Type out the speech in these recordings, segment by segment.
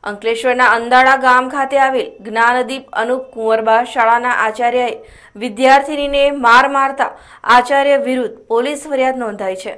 અંકલેશ્વરના અંદાળા ગામ ખાતે આવેલ જ્ઞાનદીપ અનુપ કુંવરબા શાળાના આચાર્યએ વિદ્યાર્થીનીને માર મારતા આચાર્ય વિરુદ્ધ પોલીસ ફરિયાદ નોંધાઈ છે।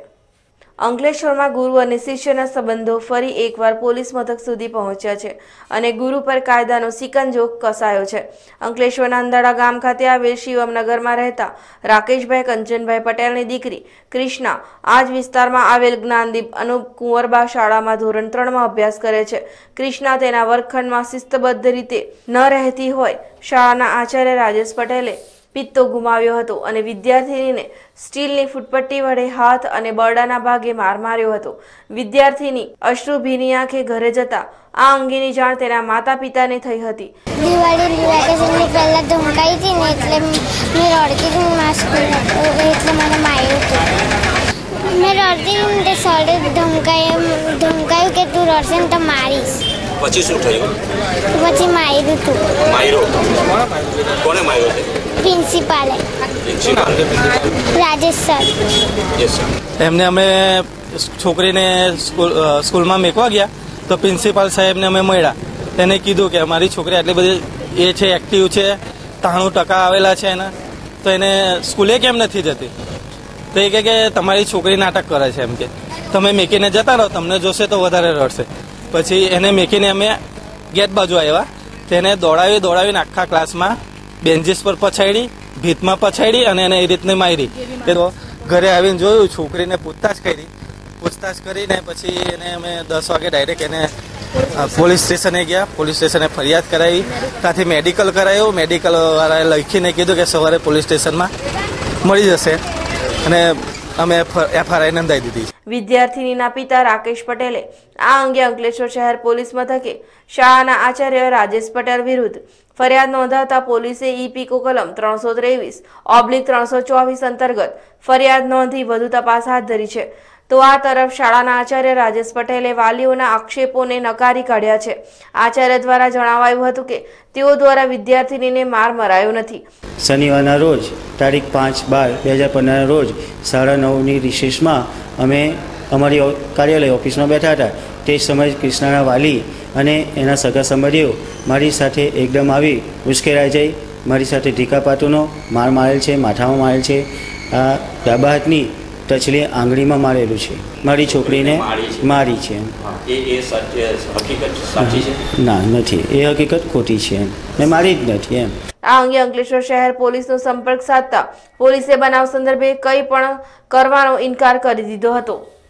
અંકલેશ્વરમાં ગુરુ અને શિષ્યના સંબંધો ફરી એકવાર પોલીસ મથક સુધી પહોંચ્યા છે અને ગુરુ પર કાયદાનો સિકંજો કસાયો છે। અંકલેશ્વરના અંદાળા ગામ ખાતે આવેલ શિવમનગરમાં રહેતા રાકેશભાઈ કંચનભાઈ પટેલની દીકરી ક્રિષ્ના આ જ વિસ્તારમાં આવેલ જ્ઞાનદીપ અનુપ કુંવરબા શાળામાં ધોરણ 3માં અભ્યાસ કરે છે। ક્રિષ્ના તેના વર્ગખંડમાં શિસ્તબદ્ધ રીતે ન રહેતી હોય શાળાના આચાર્ય રાજેશ પટેલે પિત્તો ગુમાવ્યો હતો અને વિદ્યાર્થીનીને સ્ટીલની ફૂટપટ્ટી વડે હાથ અને બરડાના ભાગે માર માર્યો હતો। વિદ્યાર્થીની અશ્રુભીની આંખે ઘરે જતા આ અંગેની જાણ તેના માતા પિતાને થઈ હતી। દિવાળી વેકેશનની પહેલા ધમકાઈ હતી ને એટલે મેં રડતી હતી માસ્ક એટલે મને માર્યું હતું। મેં રડતી ને સરે ધમકાયું કે તું રડશે ને તો મારીશ। પછી શું થયું? પછી માર્યું હતું। માર્યો? કોને માર્યો છે? પ્રિન્સિપાલે રાજેશ સર। એમને અમે છોકરીને સ્કૂલમાં મેકવા ગયા તો પ્રિન્સિપાલ સાહેબને અમે મળ્યા। તેને કીધું કે અમારી છોકરી આટલી બધી એ છે, એક્ટિવ છે, 93% આવેલા છે એના, તો એને સ્કૂલે કેમ નથી જતી? તો એ કહે કે તમારી છોકરી નાટક કરે છે, એમ કે તમે મેકીને જતા રહો, તમને જોશે તો વધારે રડશે। પછી એને મેકીને અમે ગેટ બાજુ આવ્યા, તેને દોડાવીને આખા ક્લાસમાં બેન્ચીસ પર પછાડી, ભીતમાં પછાડી અને એને એ રીતની મારી। તો ઘરે આવીને જોયું, છોકરીને પૂછતાછ કરીને પછી એને અમે 10 વાગે ડાયરેક્ટ એને પોલીસ સ્ટેશને ગયા। પોલીસ સ્ટેશને ફરિયાદ કરાવી, ત્યાંથી મેડિકલ કરાવ્યું। મેડિકલ વાળાએ લખીને કીધું કે સવારે પોલીસ સ્ટેશનમાં મળી જશે અને અમે FIR નોંધાવી દીધી। વિદ્યાર્થીનીના પિતા રાકેશ પટેલે આ અંગે અંકલેશ્વર શહેર પોલીસ મથકે શાળાના આચાર્ય રાજેશ પટેલ વિરુદ્ધ ફરિયાદ નોંધાવતા પોલીસે ઈ-પીકો કલમ 323/324 અંતર્ગત ફરિયાદ નોંધી વધુ તપાસ હાથ ધરી છે। તો આ તરફ શાળાના આચાર્ય રાજેશ પટેલે વાલીઓના આક્ષેપોને નકારી કાઢ્યા છે। આચાર્ય દ્વારા જણાવાયું હતું કે તેઓ દ્વારા વિદ્યાર્થીનીને માર મરાયો નથી। શનિવારના રોજ તારીખ 5/12/2015ના રોજ 9:30ની રિસેસમાં અમે અમારી કાર્યાલય ઓફિસમાં બેઠા હતા। તે સમયે કૃષ્ણાના વાલી અને એના સગા સંબંધીઓ મારી સાથે એકદમ આવી ઉશ્કેરાઈ જઈ મારી સાથે ઢીકાપાતુનો માર મારેલ છે, માથામાં મારેલ છે, ડાબા હાથની ટચલી આંગળીમાં મારેલું છે, મારી છોકરીને મારી છે। ના, નથી, એ હકીકત ખોટી છે, મેં મારી જ નથી એમ। આ અંગે અંકલેશ્વર શહેર પોલીસનો સંપર્ક સાધતા પોલીસે બનાવ સંદર્ભે કંઈ પણ કરવાનો ઇનકાર કરી દીધો હતો।